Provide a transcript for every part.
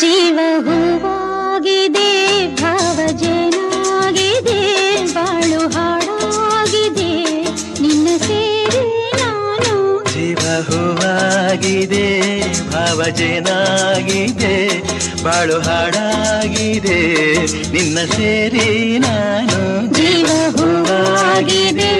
ಜೀವ ಹೂವಾಗಿದೆ, ಭಾವಜನಾಗಿದೆ, ಬಾಳು ಹಾಡಾಗಿದೆ, ನಿನ್ನ ಸೇರಿ ನಾನು. ಜೀವ ಹೂವಾಗಿದೆ, ಭಾವಜನಾಗಿದೆ, ಬಾಳು ಹಾಡಾಗಿದೆ, ನಿನ್ನ ಸೇರಿ ನಾನು. ಜೀವ ಹೂವಾಗಿದೆ.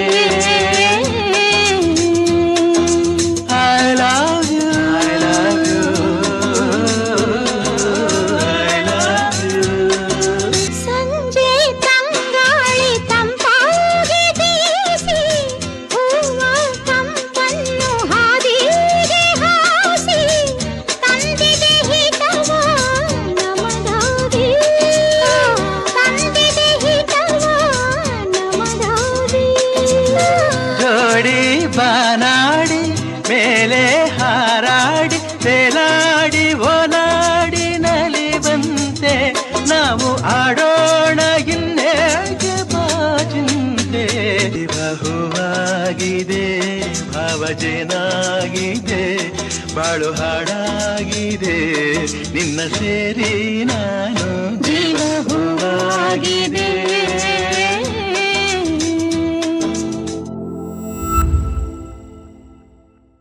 ಬಾನಾಡಿ ಮೇಲೆ ಹಾರಾಡಿ ತೇಲಾಡಿ ಓಲಾಡಿ ನಲಿವಂತೆ ನಾವು ಆಡೋಣ ಇನ್ನೇಗೆ ಬಾಚಿಂತೆ. ಬಹುವಾಗಿದೆ, ಭಾವಜನಾಗಿದೆ, ಬಾಳು ಹಾಡಾಗಿದೆ, ನಿನ್ನ ಸೇರಿ ನಾನು. ಜೀವ